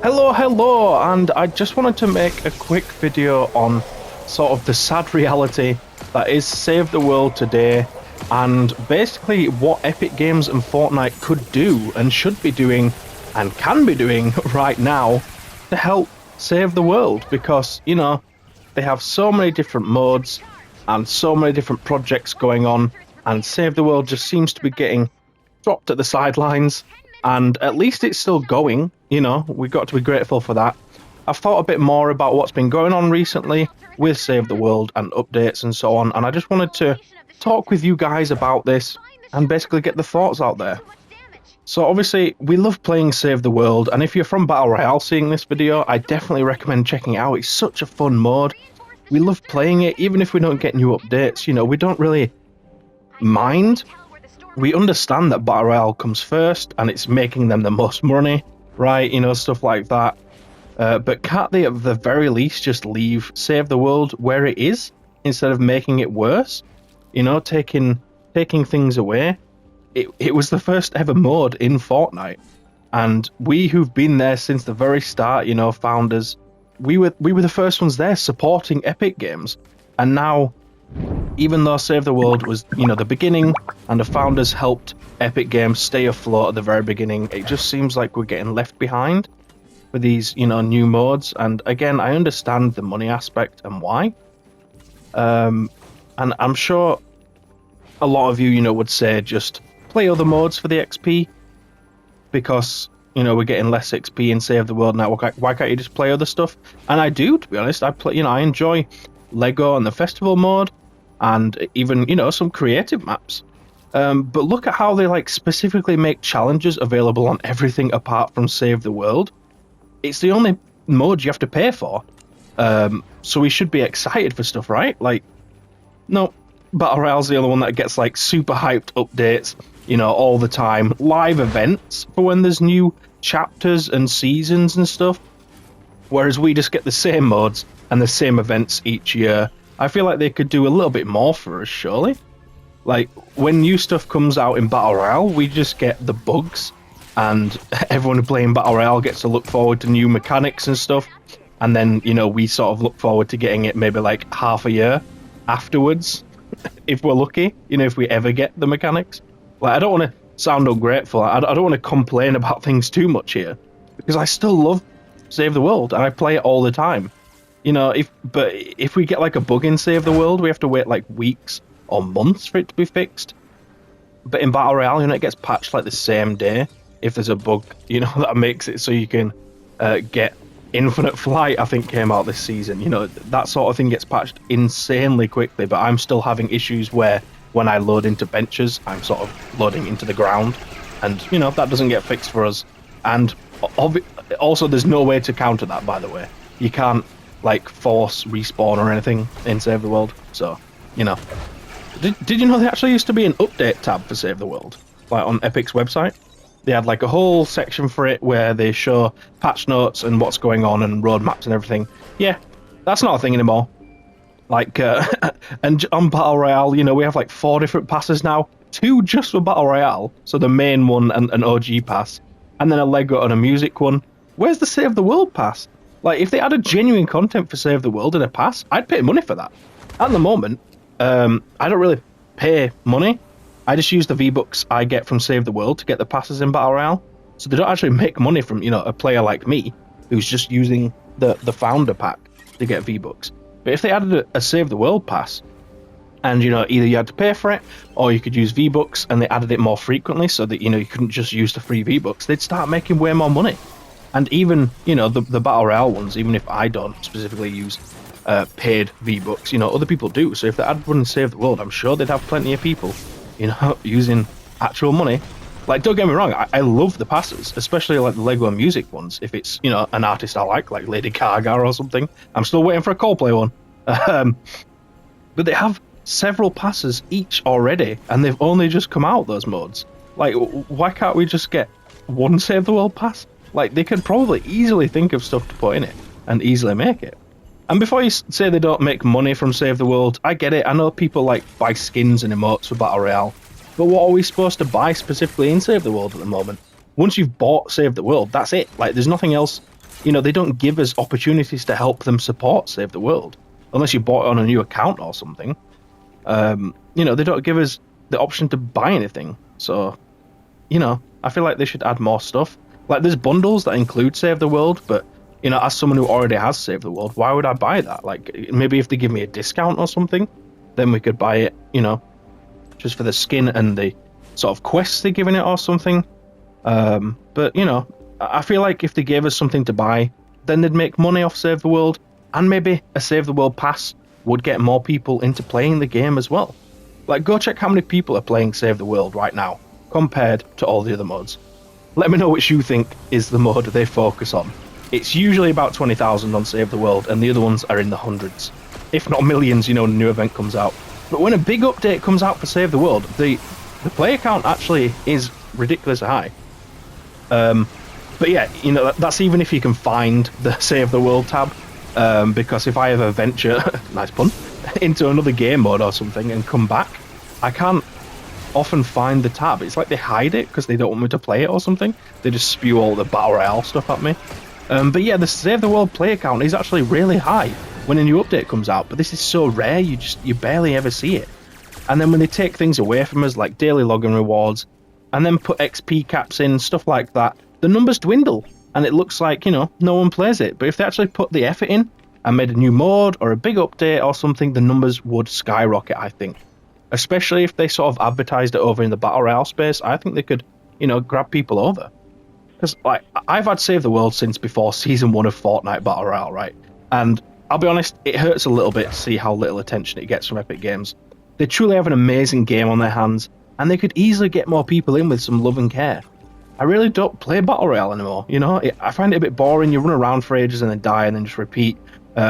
Hello, and I just wanted to make a quick video on sort of the sad reality that is Save the World today, and basically what Epic Games and Fortnite could do and should be doing and can be doing right now to help save the world, because, you know, they have so many different modes and so many different projects going on, and Save the World just seems to be getting dropped at the sidelines. And at least it's still going, you know, we've got to be grateful for that. I've thought a bit more about what's been going on recently with Save the World and updates and so on, and I just wanted to talk with you guys about this and basically get the thoughts out there. So obviously, we love playing Save the World, and if you're from Battle Royale seeing this video, I definitely recommend checking it out. It's such a fun mode. We love playing it, even if we don't get new updates, you know, we don't really mind. We understand that Battle Royale comes first and it's making them the most money, right? You know, stuff like that. But can't they at the very least just leave Save the World where it is instead of making it worse? You know, taking things away. It was the first ever mode in Fortnite, and we who've been there since the very start, you know, founders, we were the first ones there supporting Epic Games, and now, even though Save the World was, you know, the beginning, and the founders helped Epic Games stay afloat at the very beginning, it just seems like we're getting left behind for these, you know, new modes. And again, I understand the money aspect and why. And I'm sure a lot of you, you know, would say just play other modes for the XP, because, you know, we're getting less XP in Save the World now. Why can't you just play other stuff? And I do, to be honest. I play, you know, I enjoy Lego and the festival mode, and even, you know, some creative maps. But look at how they like specifically make challenges available on everything apart from Save the World. It's the only mode you have to pay for. So we should be excited for stuff, right? Like, no, Battle Royale's the only one that gets like super hyped updates, you know, all the time. Live events for when there's new chapters and seasons and stuff. Whereas we just get the same modes and the same events each year. I feel like they could do a little bit more for us, surely. Like, when new stuff comes out in Battle Royale, we just get the bugs, and everyone playing Battle Royale gets to look forward to new mechanics and stuff, and then, you know, we sort of look forward to getting it maybe like half a year afterwards, if we're lucky, you know, if we ever get the mechanics. Like, I don't want to sound ungrateful, I don't want to complain about things too much here, because I still love Save the World, and I play it all the time. You know, if we get like a bug in Save the World, we have to wait like weeks or months for it to be fixed. But in Battle Royale, you know, it gets patched like the same day if there's a bug, you know, that makes it so you can get Infinite Flight, I think, came out this season. You know, that sort of thing gets patched insanely quickly, but I'm still having issues where when I load into benches, I'm sort of loading into the ground, and, you know, that doesn't get fixed for us. And also, there's no way to counter that, by the way. You can't like force respawn or anything in Save the World. So, you know, did you know there actually used to be an update tab for Save the World, like on Epic's website? They had like a whole section for it where they show patch notes and what's going on and roadmaps and everything. Yeah, that's not a thing anymore. Like, and on Battle Royale, you know, we have like 4 different passes now, 2 just for Battle Royale, so the main one and an OG pass, and then a Lego and a music one. Where's the Save the World pass? Like, if they added genuine content for Save the World in a pass, I'd pay money for that. At the moment, I don't really pay money. I just use the V-Bucks I get from Save the World to get the passes in Battle Royale. So they don't actually make money from, you know, a player like me who's just using the founder pack to get V-Bucks. But if they added a Save the World pass, and, you know, either you had to pay for it or you could use V-Bucks, and they added it more frequently so that, you know, you couldn't just use the free V-Bucks, they'd start making way more money. And even, you know, the Battle Royale ones, even if I don't specifically use paid V-Bucks, you know, other people do. So if they had one Save the World, I'm sure they'd have plenty of people, you know, using actual money. Like, don't get me wrong, I love the passes, especially like the Lego and music ones. If it's, you know, an artist I like Lady Gaga or something. I'm still waiting for a Coldplay one. But they have several passes each already, and they've only just come out, those modes. Like, why can't we just get one Save the World pass? Like, they could probably easily think of stuff to put in it and easily make it. And before you say they don't make money from Save the World, I get it. I know people like buy skins and emotes for Battle Royale, but what are we supposed to buy specifically in Save the World at the moment? Once you've bought Save the World, that's it. Like, there's nothing else they don't give us opportunities to help them support Save the World unless you bought it on a new account or something. They don't give us the option to buy anything. So, I feel like they should add more stuff. Like, there's bundles that include Save the World, but, as someone who already has Save the World, why would I buy that? Like, maybe if they give me a discount or something, then we could buy it, just for the skin and the sort of quests they're giving it or something. But, I feel like if they gave us something to buy, then they'd make money off Save the World, and maybe a Save the World pass would get more people into playing the game as well. Like, go check how many people are playing Save the World right now, compared to all the other modes. Let me know which you think is the mode they focus on. It's usually about 20,000 on Save the World, and the other ones are in the hundreds. If not millions, when a new event comes out. But when a big update comes out for Save the World, the player count actually is ridiculously high. But yeah, that's even if you can find the Save the World tab, because if I ever venture, nice pun, into another game mode or something and come back, I can't often find the tab. It's like they hide it because they don't want me to play it or something. They just spew all the Battle Royale stuff at me. But yeah, the Save the World player count is actually really high when a new update comes out, but this is so rare, you barely ever see it. And then when they take things away from us, like daily login rewards, and then put XP caps in, stuff like that, the numbers dwindle, and it looks like, no one plays it. But if they actually put the effort in and made a new mode or a big update or something, the numbers would skyrocket, I think. Especially if they sort of advertised it over in the Battle Royale space, I think they could, grab people over. Because, like, I've had Save the World since before Season 1 of Fortnite Battle Royale, right? And I'll be honest, it hurts a little bit to see how little attention it gets from Epic Games. They truly have an amazing game on their hands, and they could easily get more people in with some love and care. I really don't play Battle Royale anymore, I find it a bit boring. You run around for ages and then die and then just repeat.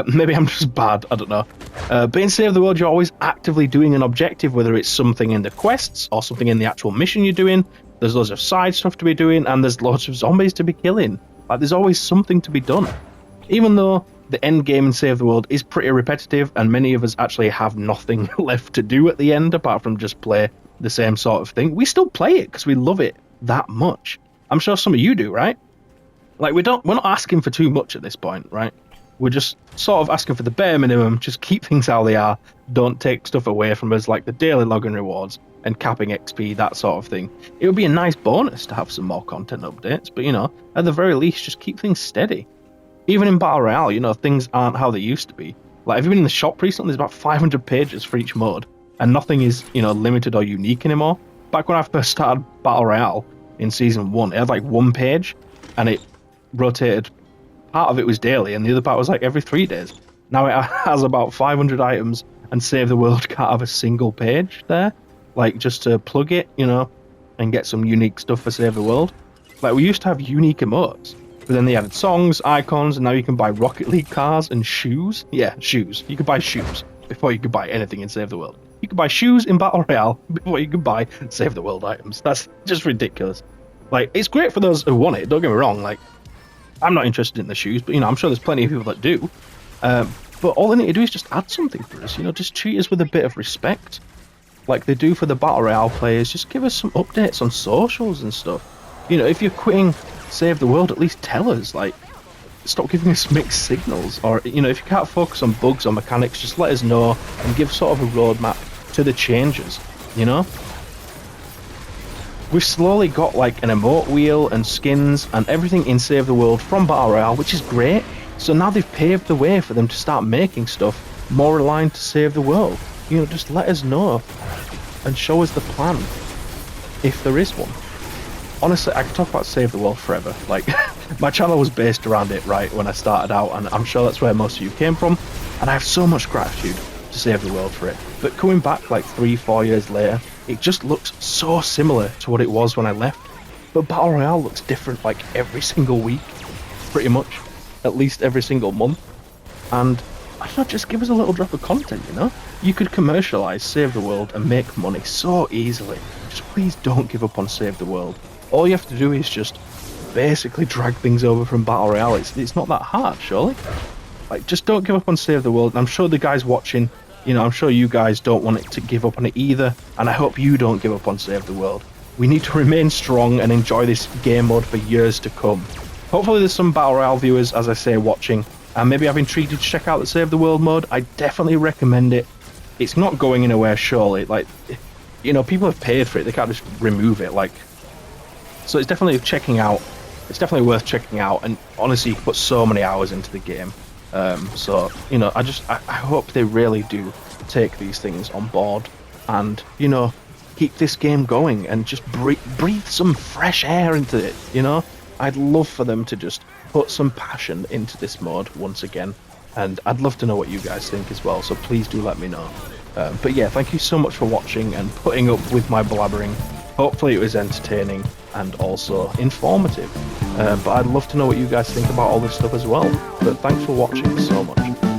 Maybe I'm just bad, I don't know. But in Save the World, you're always actively doing an objective, whether it's something in the quests or something in the actual mission you're doing. There's loads of side stuff to be doing, and there's loads of zombies to be killing. Like, there's always something to be done. Even though the end game in Save the World is pretty repetitive, and many of us actually have nothing left to do at the end apart from just play the same sort of thing, we still play it because we love it that much. I'm sure some of you do, right? Like, we're not asking for too much at this point, right? We're just sort of asking for the bare minimum, just keep things how they are, don't take stuff away from us like the daily login rewards and capping XP, that sort of thing. It would be a nice bonus to have some more content updates, but at the very least, just keep things steady. Even in Battle Royale, things aren't how they used to be. Like, have you been in the shop recently? There's about 500 pages for each mode, and nothing is, limited or unique anymore. Back when I first started Battle Royale in Season 1, it had like one page, and it rotated. Part of it was daily, and the other part was like every 3 days. Now it has about 500 items, and Save the World can't have a single page there, like, just to plug it, and get some unique stuff for Save the World. Like, we used to have unique emotes, but then they added songs, icons, and now you can buy Rocket League cars and shoes. Yeah, shoes. You could buy shoes before you could buy anything in Save the World. You could buy shoes in Battle Royale before you could buy Save the World items. That's just ridiculous. Like, it's great for those who want it, don't get me wrong. Like, I'm not interested in the shoes, but, I'm sure there's plenty of people that do. But all they need to do is just add something for us, just treat us with a bit of respect. Like they do for the Battle Royale players, just give us some updates on socials and stuff. If you're quitting Save the World, at least tell us, like, stop giving us mixed signals. Or, if you can't focus on bugs or mechanics, just let us know and give sort of a roadmap to the changes, We've slowly got like an emote wheel and skins and everything in Save the World from Battle Royale, which is great. So now they've paved the way for them to start making stuff more aligned to Save the World. Just let us know and show us the plan, if there is one. Honestly, I could talk about Save the World forever. Like, my channel was based around it, right, when I started out, and I'm sure that's where most of you came from, and I have so much gratitude to Save the World for it. But coming back like 3-4 years later, it just looks so similar to what it was when I left. But Battle Royale looks different like every single week, pretty much, at least every single month. And I don't know, just give us a little drop of content, You could commercialize Save the World and make money so easily. Just please don't give up on Save the World. All you have to do is just basically drag things over from Battle Royale. It's not that hard, surely. Like, just don't give up on Save the World. And I'm sure the guys watching, I'm sure you guys don't want it to give up on it either. And I hope you don't give up on Save the World. We need to remain strong and enjoy this game mode for years to come. hopefully there's some Battle Royale viewers, as I say, watching, and maybe I've intrigued you to check out the Save the World mode. I definitely recommend it. It's not going anywhere, surely. Like, you know, people have paid for it. They can't just remove it. Like, so it's definitely checking out. It's definitely worth checking out. And honestly, you put so many hours into the game. So, you know, I hope they really do take these things on board and, you know, keep this game going and just breathe some fresh air into it, you know? I'd love for them to just put some passion into this mode once again, and I'd love to know what you guys think as well, so please do let me know. But yeah, thank you so much for watching and putting up with my blabbering. Hopefully it was entertaining and also informative, but I'd love to know what you guys think about all this stuff as well. But thanks for watching so much.